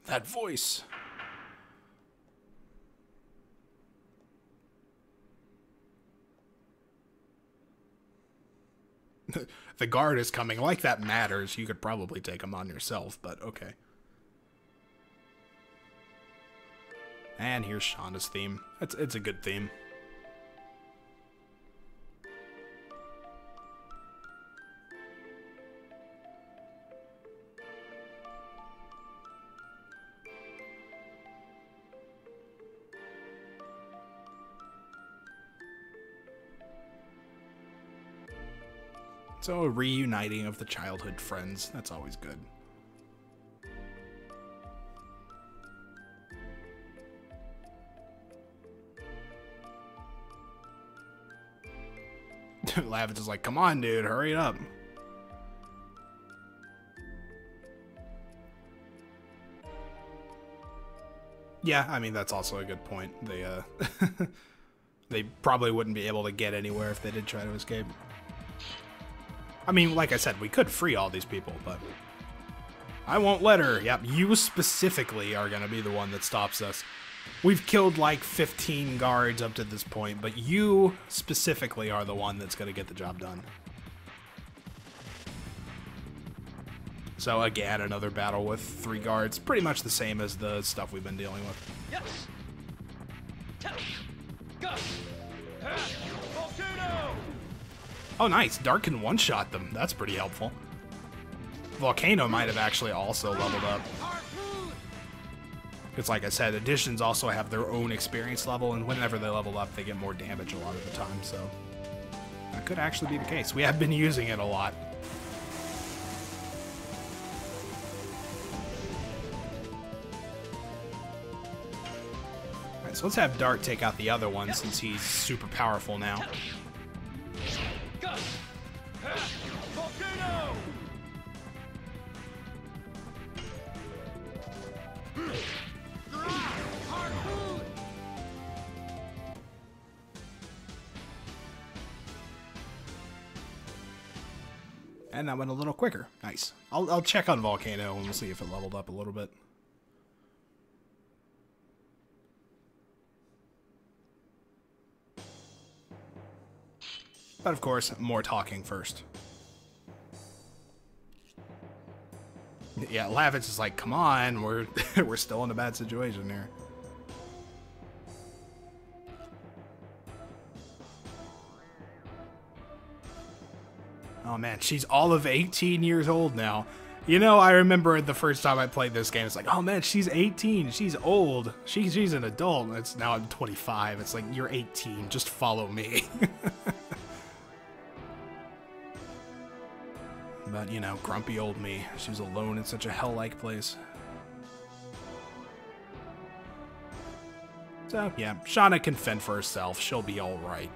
That voice. The guard is coming. Like that matters. You could probably take him on yourself, but okay. And here's Shauna's theme. It's a good theme. So a reuniting of the childhood friends. That's always good. Lavitz is like, come on, dude, hurry it up. Yeah, I mean, that's also a good point. They, they probably wouldn't be able to get anywhere if they did try to escape. I mean, like I said, we could free all these people, but I won't let her. Yep, you specifically are going to be the one that stops us. We've killed like 15 guards up to this point, but you specifically are the one that's going to get the job done. So again, another battle with 3 guards. Pretty much the same as the stuff we've been dealing with. Yes. Oh, nice. Dark can one-shot them. That's pretty helpful. Volcano might have actually also leveled up. Because like I said, additions also have their own experience level, and whenever they level up, they get more damage a lot of the time, so that could actually be the case. We have been using it a lot. Alright, so let's have Dart take out the other one since he's super powerful now. And that went a little quicker. Nice. I'll check on Volcano and we'll see if it leveled up a little bit. But of course, more talking first. Yeah, Lavitz is like, come on, we're we're still in a bad situation here. Oh man, she's all of 18 years old now. You know, I remember the first time I played this game, it's like, oh man, she's 18, she's old, she's an adult. It's now I'm 25. It's like, you're 18, just follow me. But, you know, grumpy old me. She was alone in such a hell-like place. So, yeah, Shauna can fend for herself. She'll be alright.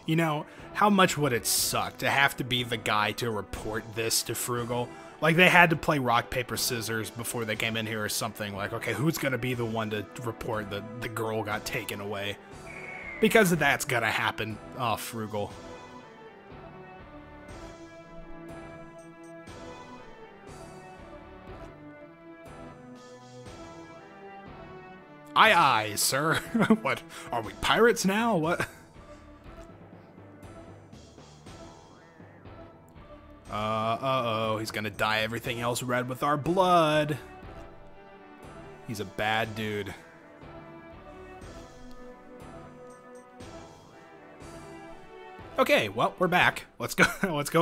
You know, how much would it suck to have to be the guy to report this to Frugal? Like, they had to play rock, paper, scissors before they came in here or something. Like, okay, who's going to be the one to report that the girl got taken away? Because that's going to happen. Oh, Frugal. Aye, aye, sir. What? Are we pirates now? What? Uh-oh, he's gonna dye everything else red with our blood. He's a bad dude. Okay, well, we're back. Let's go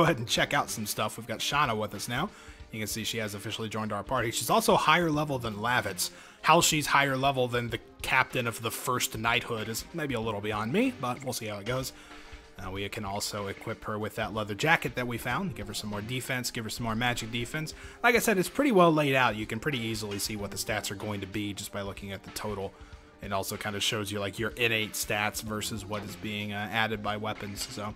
ahead and check out some stuff. We've got Shauna with us now. You can see she has officially joined our party. She's also higher level than Lavitz. How she's higher level than the captain of the first knighthood is maybe a little beyond me, but we'll see how it goes. We can also equip her with that leather jacket that we found, give her some more defense, give her some more magic defense. Like I said, it's pretty well laid out. You can pretty easily see what the stats are going to be just by looking at the total. It also kind of shows you like your innate stats versus what is being added by weapons. So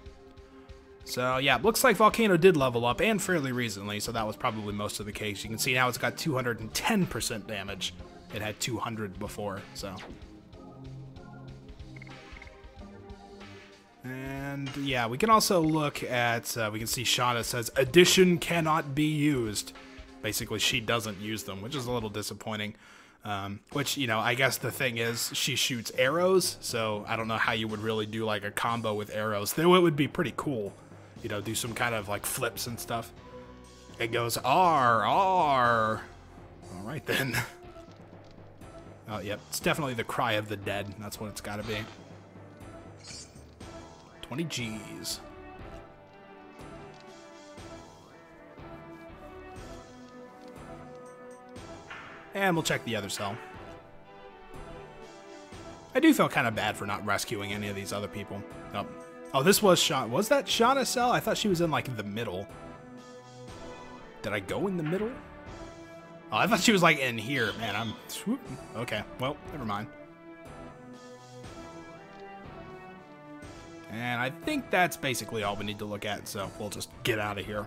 So yeah, looks like Volcano did level up, and fairly recently, so that was probably most of the case. You can see now it's got 210% damage. It had 200 before, so. And yeah, we can also look at, we can see Shauna says, addition cannot be used. Basically, she doesn't use them, which is a little disappointing. Which, you know, I guess the thing is, she shoots arrows, so I don't know how you would really do, like, a combo with arrows. Though it would be pretty cool, you know, do some kind of, like, flips and stuff. It goes, R, R. All right, then. Oh, yep, it's definitely the cry of the dead. That's what it's got to be. 20 G's. And we'll check the other cell. I do feel kind of bad for not rescuing any of these other people. Oh, oh, this was Shauna. Was that Shauna's cell? I thought she was in, like, the middle. Did I go in the middle? Oh, I thought she was, like, in here. Man, I'm... Okay, well, never mind. And I think that's basically all we need to look at, so we'll just get out of here.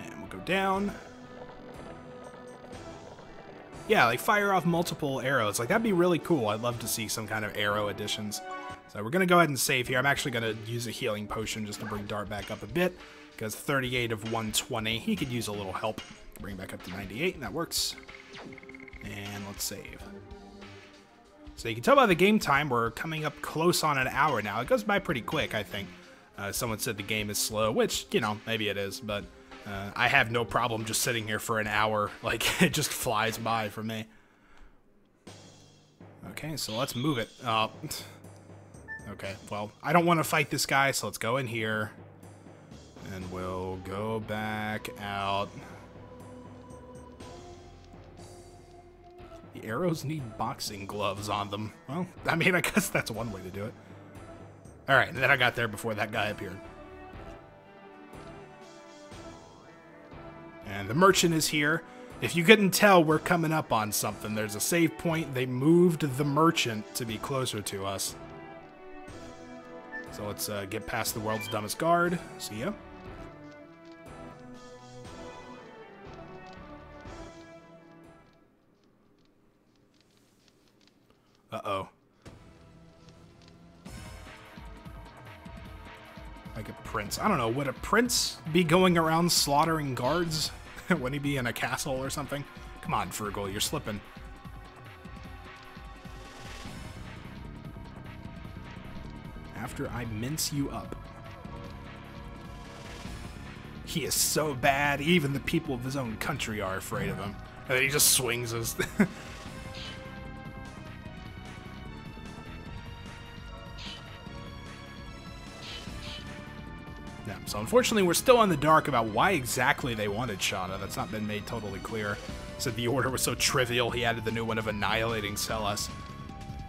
And we'll go down. Yeah, like fire off multiple arrows. Like, that'd be really cool. I'd love to see some kind of arrow additions. So we're going to go ahead and save here. I'm actually going to use a healing potion just to bring Dart back up a bit. Because 38 of 120, he could use a little help. Bring back up to 98, and that works. And let's save. So you can tell by the game time, we're coming up close on an hour now. It goes by pretty quick, I think. Someone said the game is slow, which, you know, maybe it is, but I have no problem just sitting here for an hour. Like, it just flies by for me. Okay, so let's move it. Okay, well, I don't want to fight this guy, so let's go in here. And we'll go back out. The arrows need boxing gloves on them. Well, I mean, I guess that's one way to do it. Alright, and then I got there before that guy appeared. And the merchant is here. If you couldn't tell, we're coming up on something. There's a save point. They moved the merchant to be closer to us. So let's get past the world's dumbest guard. See ya. Uh-oh. Like a prince. I don't know, would a prince be going around slaughtering guards? Would he be in a castle or something? Come on, Frugal, you're slipping. After I mince you up. He is so bad, even the people of his own country are afraid of him. And then he just swings his... Yeah, so unfortunately, we're still in the dark about why exactly they wanted Shauna. That's not been made totally clear. Said the order was so trivial, he added the new one of annihilating Celes.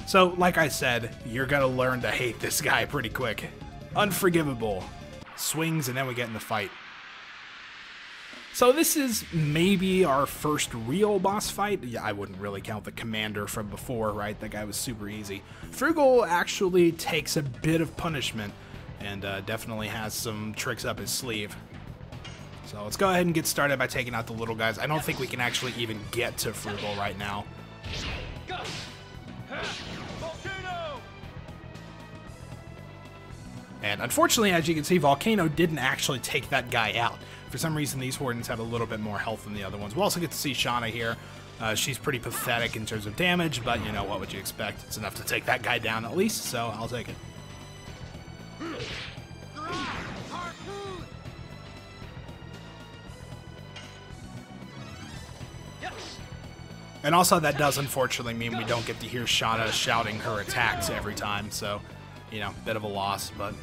So, like I said, you're gonna learn to hate this guy pretty quick. Unforgivable. Swings, and then we get in the fight. So this is maybe our first real boss fight. Yeah, I wouldn't really count the commander from before, right? That guy was super easy. Frugal actually takes a bit of punishment, and definitely has some tricks up his sleeve. So let's go ahead and get started by taking out the little guys. I don't think we can actually even get to Frugal right now. And unfortunately, as you can see, Volcano didn't actually take that guy out. For some reason, these Wardens have a little bit more health than the other ones. We'll also get to see Shauna here. She's pretty pathetic in terms of damage, but you know, what would you expect? It's enough to take that guy down at least, so I'll take it. And also that does unfortunately mean we don't get to hear Shauna shouting her attacks every time, so, you know, bit of a loss, but...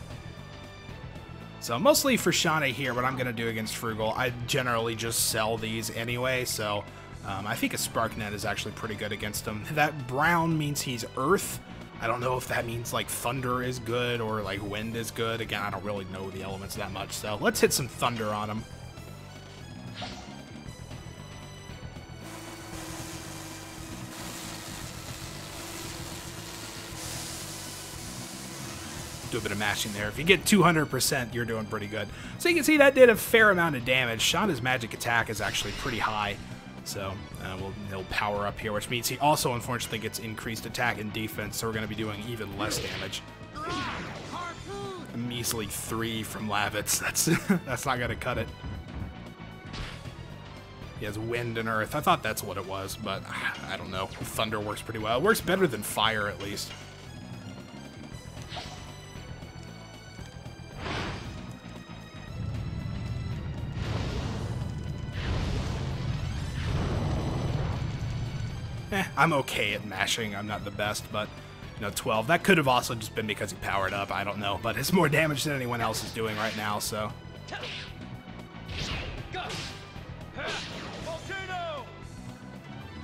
So mostly for Shauna here, what I'm going to do against Frugal, I generally just sell these anyway, so I think a Spark Net is actually pretty good against him. That brown means he's Earth. I don't know if that means like Thunder is good or like Wind is good. Again, I don't really know the elements that much, so let's hit some Thunder on him. do a bit of mashing there. If you get 200%, you're doing pretty good. So you can see that did a fair amount of damage. Shauna's magic attack is actually pretty high. So he'll power up here, which means he also, unfortunately, gets increased attack and defense, so we're going to be doing even less damage. A measly 3 from Lavitz. That's not going to cut it. He has wind and earth. I thought that's what it was, but I don't know. Thunder works pretty well. It works better than fire, at least. I'm okay at mashing. I'm not the best, but, 12. That could have also just been because he powered up. I don't know, but it's more damage than anyone else is doing right now, so.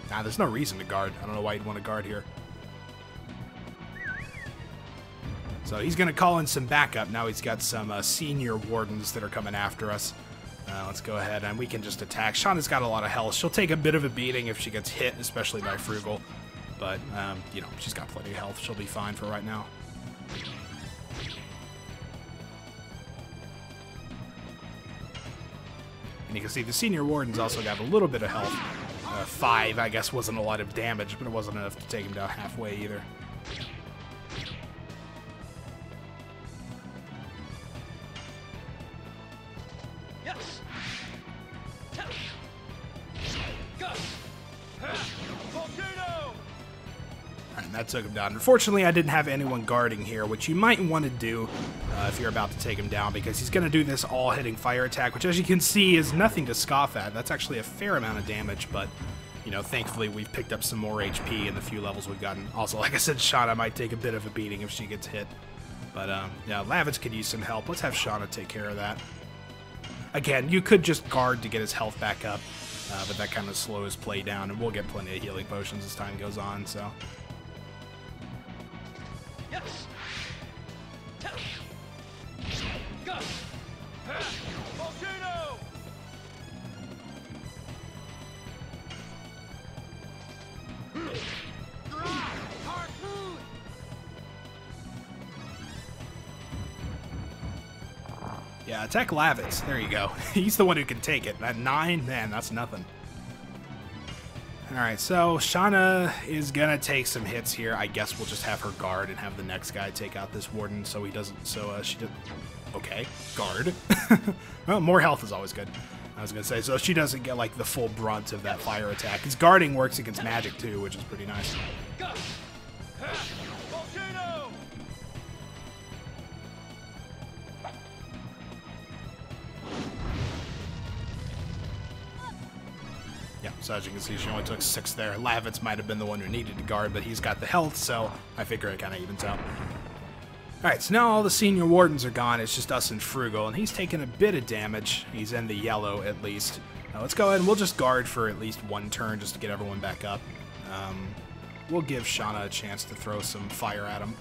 Nah, there's no reason to guard. I don't know why you'd want to guard here. So he's going to call in some backup. Now he's got some senior wardens that are coming after us. Let's go ahead and we can just attack. Shauna's got a lot of health. She'll take a bit of a beating if she gets hit, especially by Frugal. But, she's got plenty of health. She'll be fine for right now. And you can see the senior wardens also got a little bit of health. 5, I guess, wasn't a lot of damage, but it wasn't enough to take him down halfway either. And that took him down. Unfortunately, I didn't have anyone guarding here, which you might want to do if you're about to take him down, because he's going to do this all-hitting fire attack, which, as you can see, is nothing to scoff at. That's actually a fair amount of damage, but, thankfully we've picked up some more HP in the few levels we've gotten. Also, like I said, Shauna might take a bit of a beating if she gets hit. But, yeah, Lavitz could use some help. Let's have Shauna take care of that. Again, you could just guard to get his health back up, but that kind of slows play down, and we'll get plenty of healing potions as time goes on, so. Yeah, attack Lavitz. There you go. He's the one who can take it. At 9, man, that's nothing. Alright, so Shauna is gonna take some hits here. I guess we'll just have her guard and have the next guy take out this warden so he doesn't, she did. Okay, guard. Well, more health is always good. I was gonna say, so she doesn't get like the full brunt of that fire attack. His guarding works against magic too, which is pretty nice. Yeah, so as you can see, she only took 6 there. Lavitz might have been the one who needed to guard, but he's got the health, so I figure it kind of evens out. Alright, so now all the senior wardens are gone. It's just us and Frugal, and he's taking a bit of damage. He's in the yellow, at least. Now let's go ahead and we'll just guard for at least 1 turn just to get everyone back up. We'll give Shauna a chance to throw some fire at him.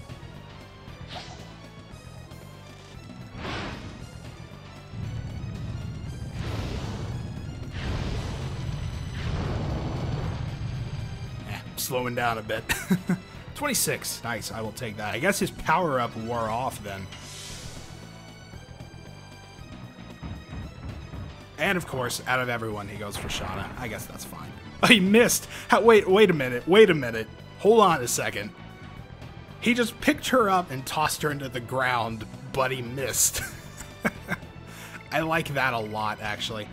Slowing down a bit. 26. Nice. I will take that. I guess his power-up wore off then. And, of course, out of everyone, he goes for Shauna. I guess that's fine. Oh, he missed. Wait a minute. Wait a minute. Hold on a second. He just picked her up and tossed her into the ground, but he missed. I like that a lot, actually.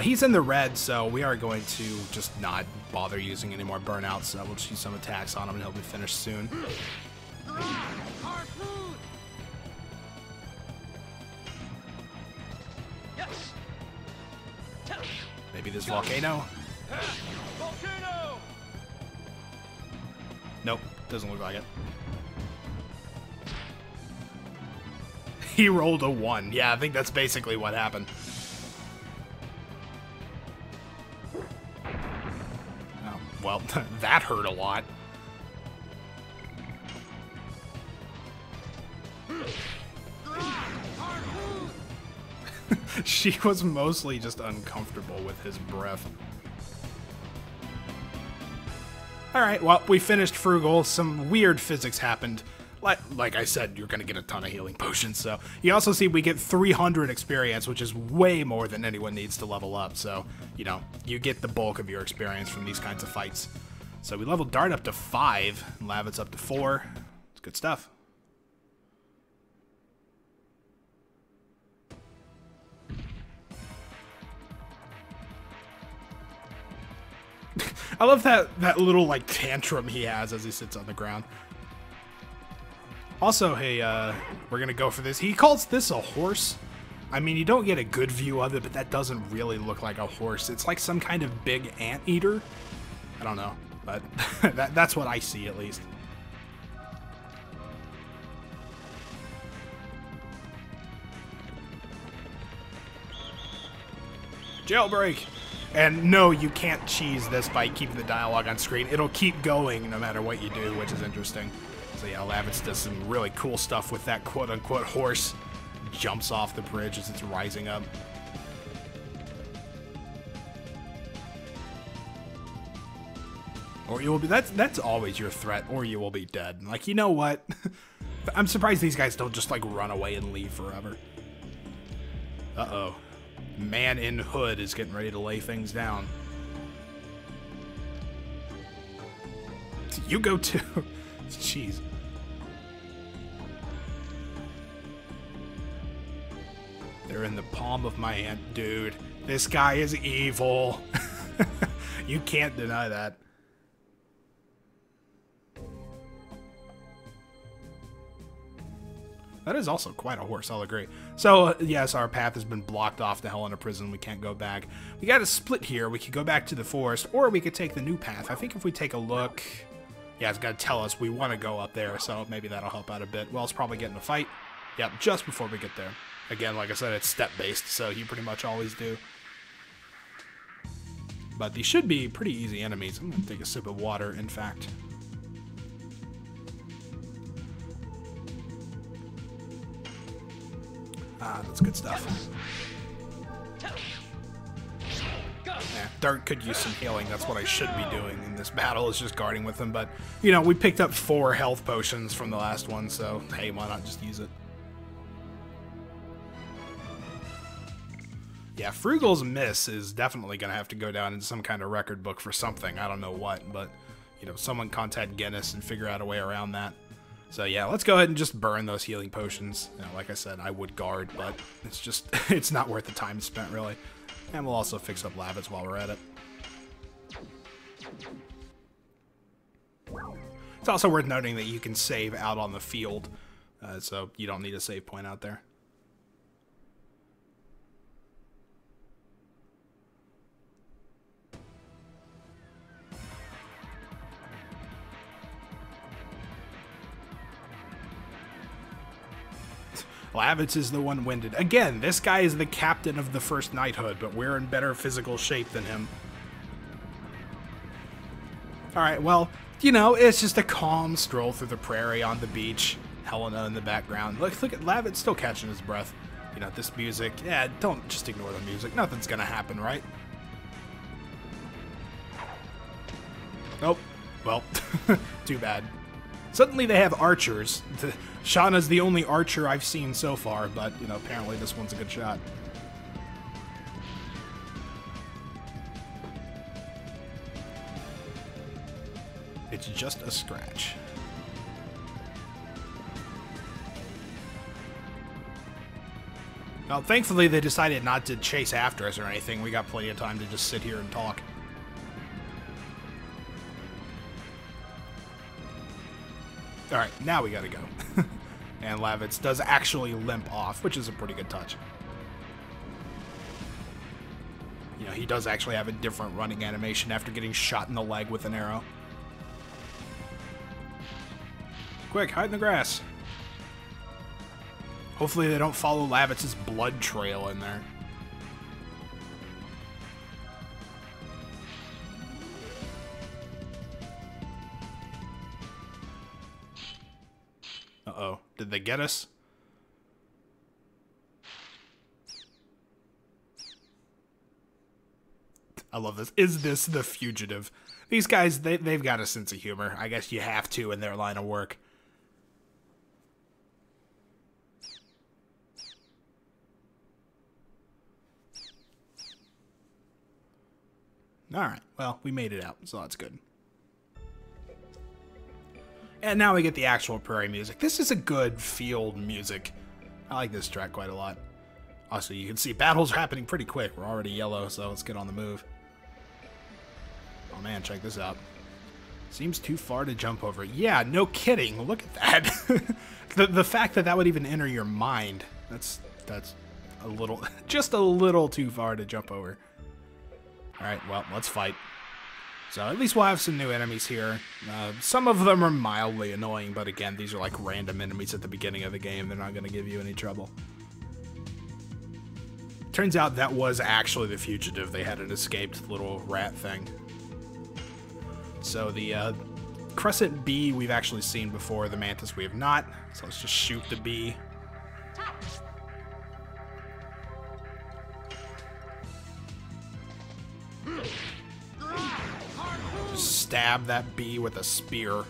He's in the red, so we are going to just not bother using any more burnouts. We'll just use some attacks on him, and he'll be finished soon. Maybe this volcano? Nope, doesn't look like it. He rolled a 1. Yeah, I think that's basically what happened. Well, that hurt a lot. She was mostly just uncomfortable with his breath. Alright, well, we finished Frugal. Some weird physics happened. like I said, you're going to get a ton of healing potions. So you also see we get 300 experience, which is way more than anyone needs to level up. So, you know, you get the bulk of your experience from these kinds of fights. So we leveled Dart up to 5, and Lavit's up to 4. It's good stuff. I love that little, like, tantrum he has as he sits on the ground. Also, hey, we're gonna go for this. He calls this a horse. I mean, you don't get a good view of it, but that doesn't really look like a horse. It's like some kind of big anteater. I don't know, but that's what I see, at least. Jailbreak! And no, you can't cheese this by keeping the dialogue on screen. It'll keep going no matter what you do, which is interesting. So yeah, Lavitz does some really cool stuff with that quote-unquote horse. Jumps off the bridge as it's rising up. Or you will be, that's always your threat, or you will be dead. Like, you know what? I'm surprised these guys don't just, like, run away and leave forever. Uh-oh. Man in hood is getting ready to lay things down. You go too. Jeez. They're in the palm of my hand. Dude, this guy is evil. You can't deny that. That is also quite a horse, I'll agree. So, yes, our path has been blocked off to Hellena prison. We can't go back. We got a split here. We could go back to the forest, or we could take the new path. I think if we take a look... Yeah, it's got to tell us we want to go up there, so maybe that'll help out a bit. Well, it's probably getting a fight. Yep, just before we get there. Again, like I said, it's step-based, so you pretty much always do. But these should be pretty easy enemies. I'm going to take a sip of water, in fact. Ah, that's good stuff. Yeah, Dart could use some healing. That's what I should be doing in this battle, is just guarding with him. But, you know, we picked up 4 health potions from the last one, so, hey, why not just use it? Yeah, Frugal's miss is definitely going to have to go down in some kind of record book for something. I don't know what, but, you know, someone contact Guinness and figure out a way around that. So yeah, let's go ahead and just burn those healing potions. You know, like I said, I would guard, but it's just, it's not worth the time spent, really. And we'll also fix up Lavitz while we're at it. It's also worth noting that you can save out on the field, so you don't need a save point out there. Lavitz is the one winded. Again, this guy is the captain of the first knighthood, but we're in better physical shape than him. Alright, well, you know, it's just a calm stroll through the prairie on the beach. Hellena in the background. Look at Lavitz still catching his breath. You know, this music. Yeah, don't just ignore the music. Nothing's gonna happen, right? Nope. Well, too bad. Suddenly they have archers. Shauna's the only archer I've seen so far, but, you know, apparently this one's a good shot. It's just a scratch. Well, thankfully they decided not to chase after us or anything. We got plenty of time to just sit here and talk. Alright, now we gotta go. And Lavitz does actually limp off, which is a pretty good touch. You know, he does actually have a different running animation after getting shot in the leg with an arrow. Quick, hide in the grass. Hopefully they don't follow Lavitz's blood trail in there. Uh-oh. Did they get us? I love this. Is this the fugitive? These guys, they've got a sense of humor. I guess you have to in their line of work. Alright, well, we made it out, so that's good. And now we get the actual Prairie music. This is a good field music. I like this track quite a lot. Also, you can see battles are happening pretty quick. We're already yellow, so let's get on the move. Oh man, check this out. Seems too far to jump over. Yeah, no kidding. Look at that. the fact that that would even enter your mind. That's a little, just a little too far to jump over. Alright, well, let's fight. So at least we'll have some new enemies here. Some of them are mildly annoying, but again, these are like random enemies at the beginning of the game. They're not going to give you any trouble. Turns out that was actually the fugitive. They had an escaped little rat thing. So the crescent bee we've actually seen before. The mantis we have not. So let's just shoot the bee. Stab that bee with a spear.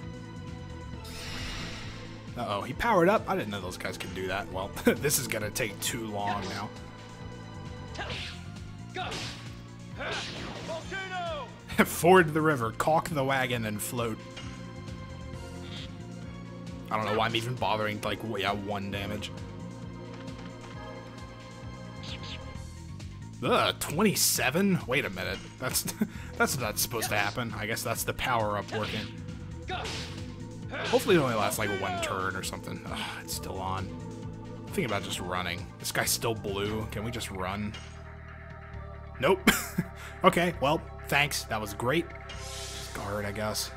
Uh-oh, he powered up? I didn't know those guys could do that. Well, this is gonna take too long now. Ford the river, caulk the wagon, and float. I don't know why I'm even bothering, like, yeah, 1 damage. Ugh, 27? Wait a minute. That's not supposed to happen. I guess that's the power-up working. Hopefully it only lasts like 1 turn or something. Ugh, it's still on. I'm thinking about just running. This guy's still blue. Can we just run? Nope. Okay, well, thanks. That was great. Guard, I guess.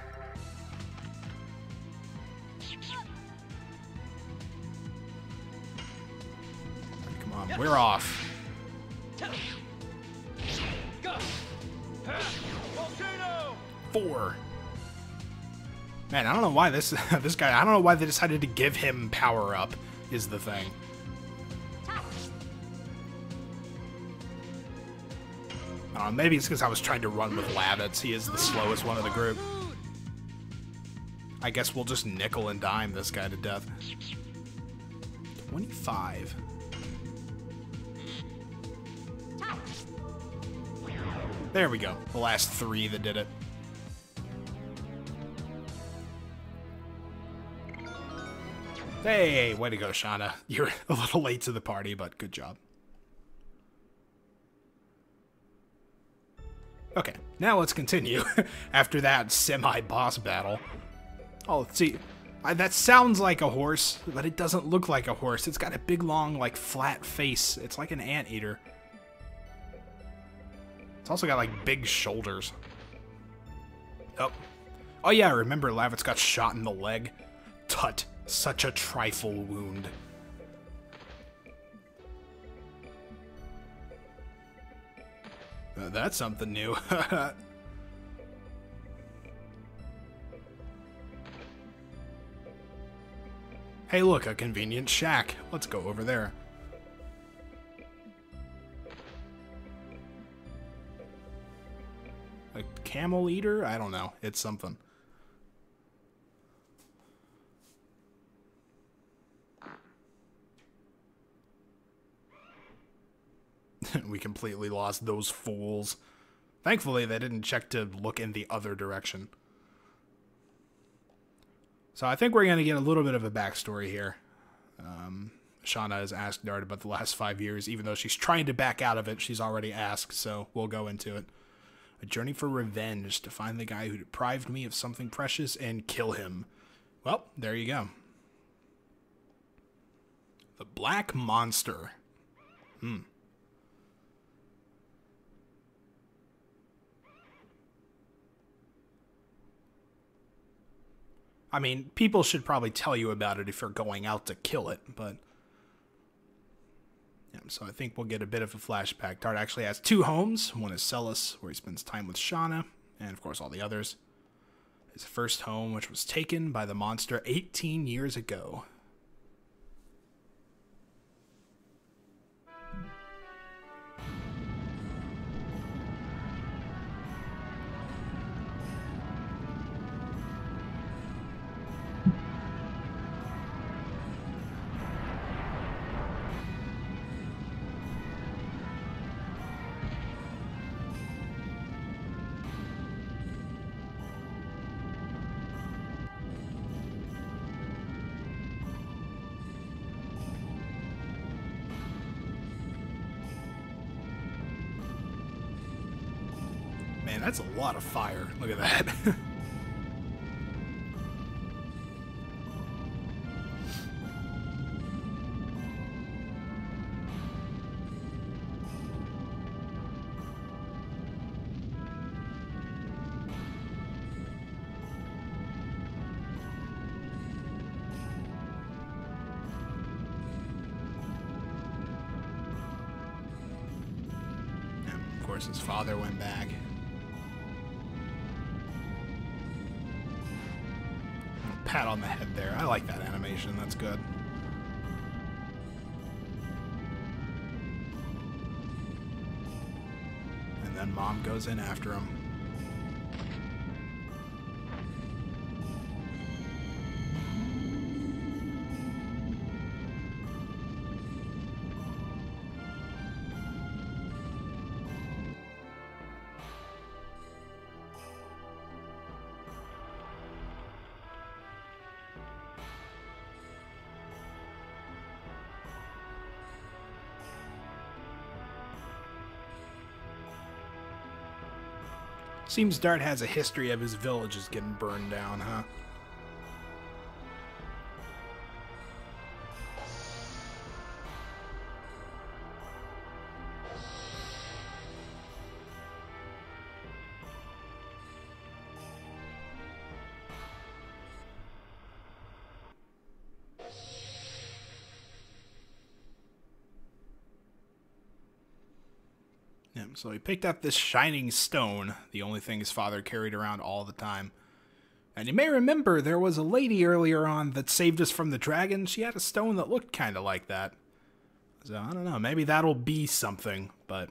Come on, we're off. 4. Man, I don't know why this guy. I don't know why they decided to give him power up. Is the thing. Maybe it's because I was trying to run with Lavitz. He is the slowest one of the group. I guess we'll just nickel and dime this guy to death. 25. There we go. The last 3 that did it. Hey, way to go, Shauna. You're a little late to the party, but good job. Okay, now let's continue. After that semi-boss battle. Oh, let's see. That sounds like a horse, but it doesn't look like a horse. It's got a big, long, like, flat face. It's like an anteater. It's also got, like, big shoulders. Oh. Oh, yeah, I remember Lavitz got shot in the leg. Tut. Such a trifle wound. That's something new. Hey, look, a convenient shack. Let's go over there. A camel eater? I don't know. It's something. We completely lost those fools. Thankfully, they didn't check to look in the other direction. So I think we're going to get a little bit of a backstory here. Shauna has asked Dart about the last 5 years. Even though she's trying to back out of it, she's already asked, so we'll go into it. A journey for revenge to find the guy who deprived me of something precious and kill him. Well, there you go. The Black Monster. I mean, people should probably tell you about it if you're going out to kill it, but... Yeah, so I think we'll get a bit of a flashback. Dart actually has 2 homes. One is Celis, where he spends time with Shauna, and of course all the others. His first home, which was taken by the monster 18 years ago. that's a lot of fire. Look at that. Of course, his father went back. Pat on the head there. I like that animation. That's good. And then Mom goes in after him. Seems Dart has a history of his villages getting burned down, huh? So he picked up this shining stone, the only thing his father carried around all the time. And you may remember there was a lady earlier on that saved us from the dragon. She had a stone that looked kind of like that. So I don't know, maybe that'll be something, but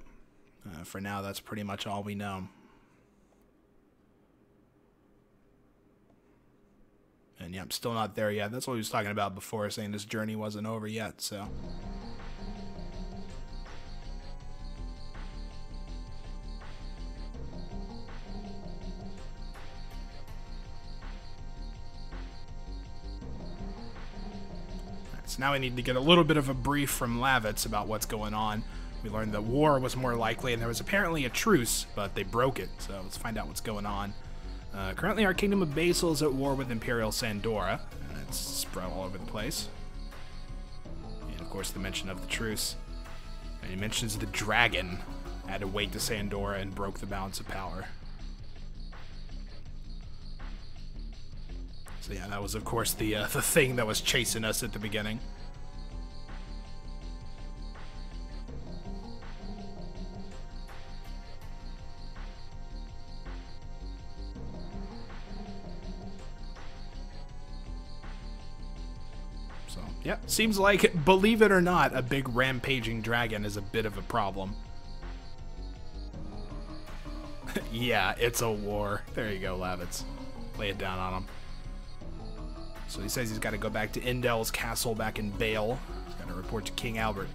for now that's pretty much all we know. And yeah, I'm still not there yet. That's what he was talking about before, saying this journey wasn't over yet, so... So now we need to get a little bit of a brief from Lavitz about what's going on. We learned that war was more likely, and there was apparently a truce, but they broke it. So let's find out what's going on. Currently, our Kingdom of Basil is at war with Imperial Sandora, and it's spread all over the place. And of course, the mention of the truce. And he mentions the dragon added weight to Sandora and broke the balance of power. So yeah, that was of course the thing that was chasing us at the beginning. So yeah, seems like, believe it or not, a big rampaging dragon is a bit of a problem. Yeah, it's a war. There you go, Lavitz. Lay it down on him. So he says he's got to go back to Indel's castle back in Bale. He's got to report to King Albert.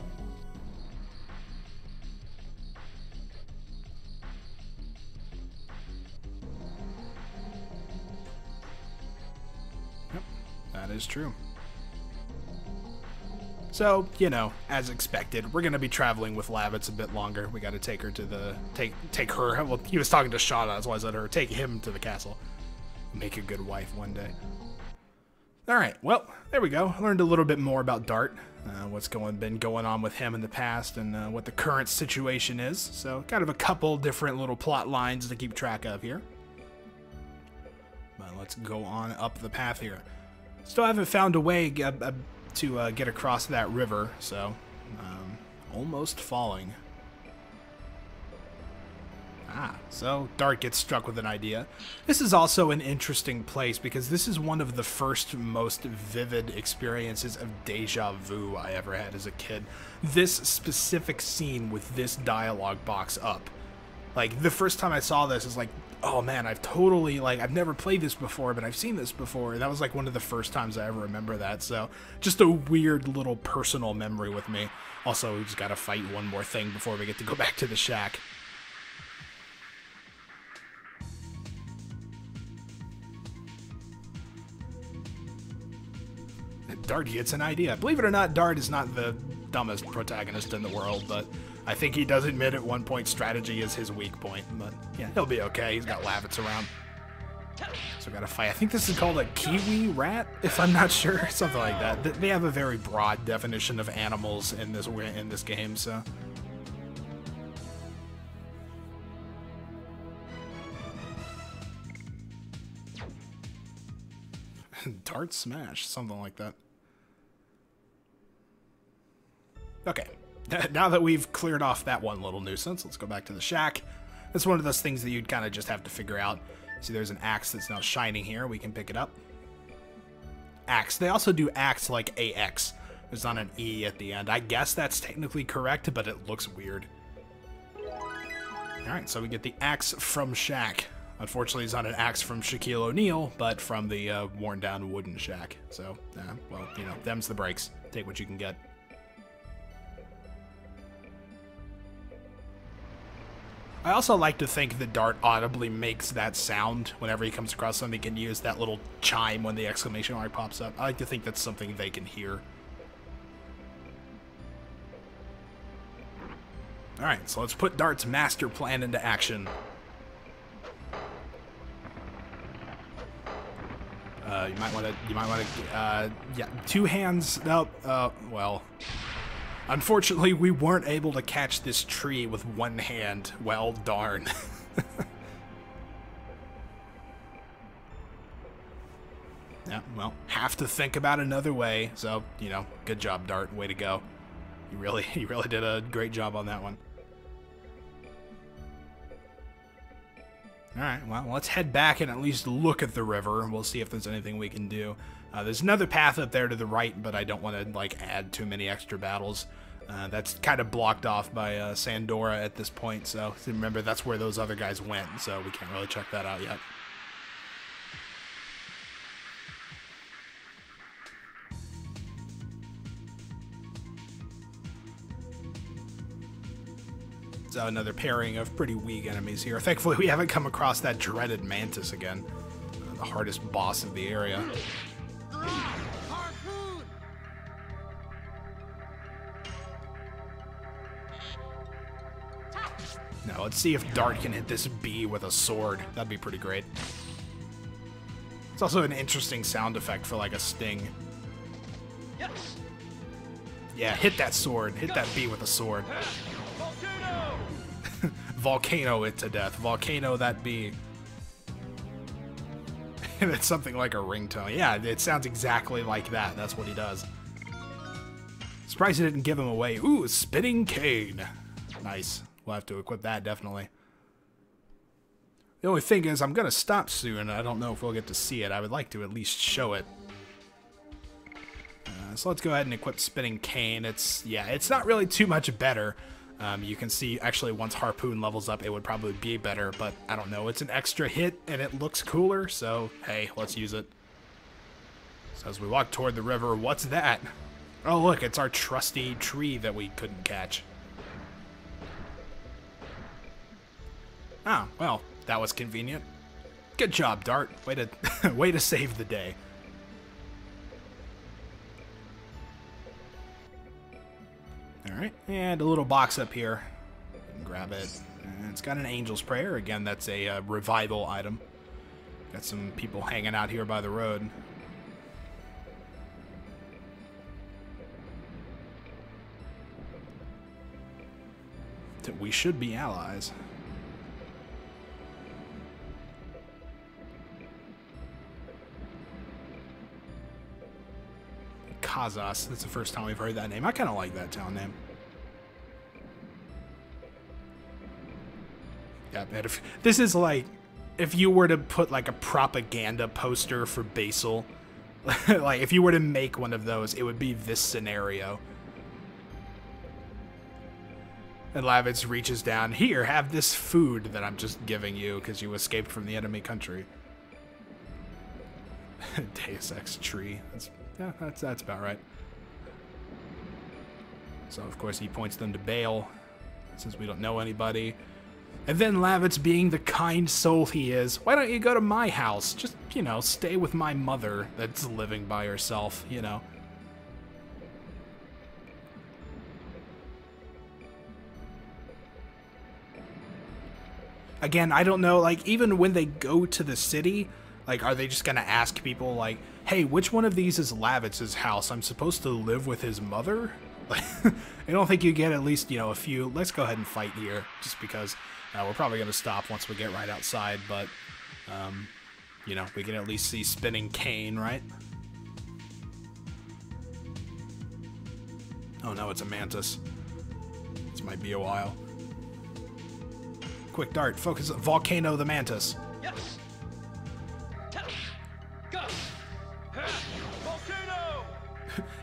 Yep, that is true. So, you know, as expected, we're going to be traveling with Lavitz a bit longer. We got to take her to the... Take her... Well, he was talking to Shauna, that's why I said her. Take him to the castle. Make a good wife one day. Alright, well, there we go. I learned a little bit more about Dart, what's been going on with him in the past, and what the current situation is. So, kind of a couple different little plot lines to keep track of here. But let's go on up the path here. Still haven't found a way to get across that river, so almost falling. So Dart gets struck with an idea. This is also an interesting place because this is one of the first most vivid experiences of deja vu I ever had as a kid. This specific scene with this dialogue box up. Like, the first time I saw this is like, oh man, I've never played this before, but I've seen this before. That was like one of the first times I ever remember that, so just a weird little personal memory with me. Also, we just gotta fight one more thing before we get to go back to the shack. Dart gets an idea. Believe it or not, Dart is not the dumbest protagonist in the world, but I think he does admit at one point strategy is his weak point, but yeah, he'll be okay. He's got Lavitz around. So we gotta fight. I think this is called a kiwi rat, if I'm not sure. Something like that. They have a very broad definition of animals in this game, so. Dart smash, something like that. Okay, now that we've cleared off that one little nuisance, let's go back to the shack. It's one of those things that you'd kind of just have to figure out. See, there's an axe that's now shining here. We can pick it up. Axe. They also do axe like AX. There's not an E at the end. I guess that's technically correct, but it looks weird. Alright, so we get the axe from shack. Unfortunately, it's not an axe from Shaquille O'Neal, but from the worn-down wooden shack. So, well, you know, them's the breaks. Take what you can get. I also like to think that Dart audibly makes that sound whenever he comes across something. He can use that little chime when the exclamation mark pops up. I like to think that's something they can hear. Alright, so let's put Dart's master plan into action. You might want to, yeah, two hands, nope, well, unfortunately we weren't able to catch this tree with one hand, well, darn. Yeah, well, have to think about another way, so, you know, good job, Dart, way to go. You really did a great job on that one. Alright, well, let's head back and at least look at the river, and we'll see if there's anything we can do. There's another path up there to the right, but I don't want to, like, add too many extra battles. That's kind of blocked off by Sandora at this point, so remember, that's where those other guys went, so we can't really check that out yet. So another pairing of pretty weak enemies here. Thankfully, we haven't come across that dreaded mantis again. The hardest boss of the area. Now, let's see if Dart can hit this bee with a sword. That'd be pretty great. It's also an interesting sound effect for, like, a sting. Yeah, hit that sword. Hit that bee with a sword. Volcano it to death. Volcano that bee. And it's something like a ringtone. Yeah, it sounds exactly like that. That's what he does. Surprised he didn't give him away. Ooh, spinning cane. Nice. We'll have to equip that, definitely. The only thing is, I'm going to stop soon. I don't know if we'll get to see it. I would like to at least show it. So let's go ahead and equip spinning cane. It's not really too much better. You can see, actually, once Harpoon levels up, it would probably be better, but I don't know. It's an extra hit, and it looks cooler, so, hey, let's use it. So as we walk toward the river, what's that? Oh, look, it's our trusty tree that we couldn't catch. Oh, well, that was convenient. Good job, Dart. Way to, way to save the day. Alright, and a little box up here. You can grab it. And it's got an Angel's Prayer. Again, that's a revival item. Got some people hanging out here by the road. We should be allies. Kazas. That's the first time we've heard that name. I kind of like that town name. Yeah, man, if this is like, if you were to put like a propaganda poster for Basel, like if you were to make one of those, it would be this scenario. And Lavitz reaches down, here, have this food that I'm just giving you because you escaped from the enemy country. Deus Ex tree. Yeah, that's about right. So, of course, he points them to Bale, since we don't know anybody. And then Lavitz, being the kind soul he is, why don't you go to my house? Just, you know, stay with my mother that's living by herself, you know. Again, I don't know, like, even when they go to the city, like, are they just gonna ask people, like, hey, which one of these is Lavitz's house? I'm supposed to live with his mother? Like, I don't think you get at least, you know, a few. Let's go ahead and fight here, just because we're probably gonna stop once we get right outside, but, you know, we can at least see Spinning Cane, right? Oh no, it's a mantis. This might be a while. Quick dart, focus on Volcano the Mantis. Yes. Go. Volcano.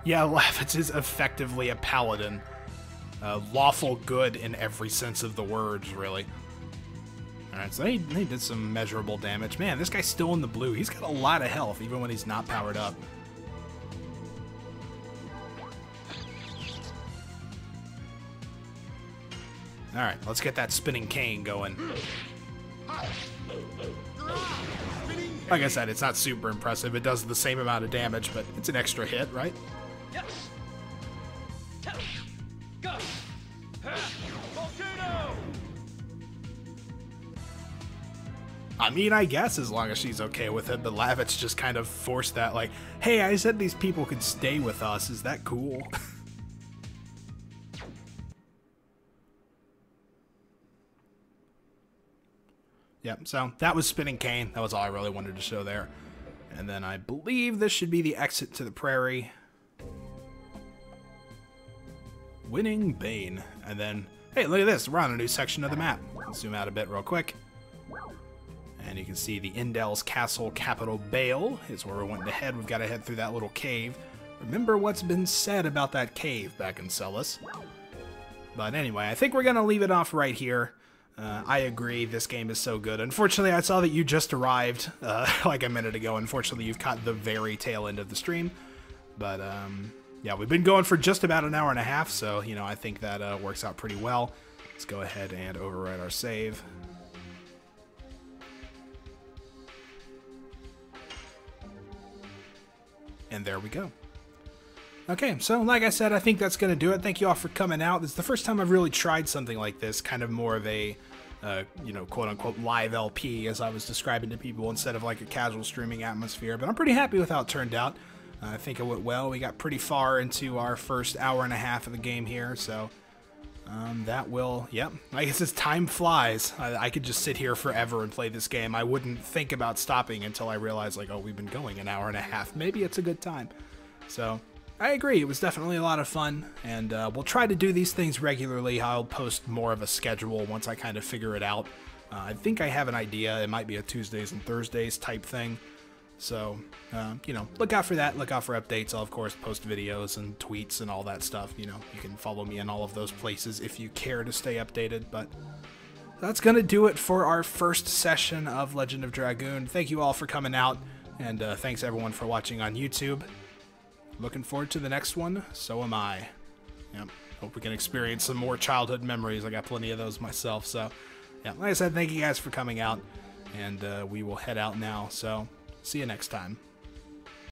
Yeah, Lavitz is effectively a paladin. Lawful good in every sense of the words, really. Alright, so they did some measurable damage. Man, this guy's still in the blue. He's got a lot of health, even when he's not powered up. Alright, let's get that Spinning Cane going. Like I said, it's not super impressive. It does the same amount of damage, but it's an extra hit, right? Yes. Go. Volcano. I mean, I guess as long as she's okay with it, but Lavitz just kind of forced that, like, hey, I said these people could stay with us. Is that cool? Yep, so that was Spinning Cane. That was all I really wanted to show there. And then I believe this should be the exit to the Prairie. Winning Bane. And then, hey, look at this. We're on a new section of the map. Let's zoom out a bit real quick. And you can see the Indel's Castle Capital Bale is where we went to head. We've got to head through that little cave. Remember what's been said about that cave back in Celis. But anyway, I think we're going to leave it off right here. I agree, this game is so good. Unfortunately, I saw that you just arrived like a minute ago. Unfortunately, you've caught the very tail end of the stream. But, yeah, we've been going for just about an hour and a half, so, you know, I think that works out pretty well. Let's go ahead and overwrite our save. And there we go. Okay, so like I said, I think that's going to do it. Thank you all for coming out. This is the first time I've really tried something like this, kind of more of a, you know, quote-unquote live LP, as I was describing to people, instead of like a casual streaming atmosphere. But I'm pretty happy with how it turned out. I think it went well. We got pretty far into our first hour and a half of the game here, so that will, yep. I guess as time flies, I could just sit here forever and play this game. I wouldn't think about stopping until I realized, like, oh, we've been going an hour and a half. Maybe it's a good time. So I agree, it was definitely a lot of fun, and we'll try to do these things regularly. I'll post more of a schedule once I kind of figure it out. I think I have an idea. It might be a Tuesdays and Thursdays type thing. So, you know, look out for that. Look out for updates. I'll, of course, post videos and tweets and all that stuff. You know, you can follow me in all of those places if you care to stay updated. But that's going to do it for our first session of Legend of Dragoon. Thank you all for coming out, and thanks everyone for watching on YouTube. Looking forward to the next one. So am I. Yep. Hope we can experience some more childhood memories. I got plenty of those myself. So, yeah, like I said, thank you guys for coming out. And we will head out now. So, see you next time.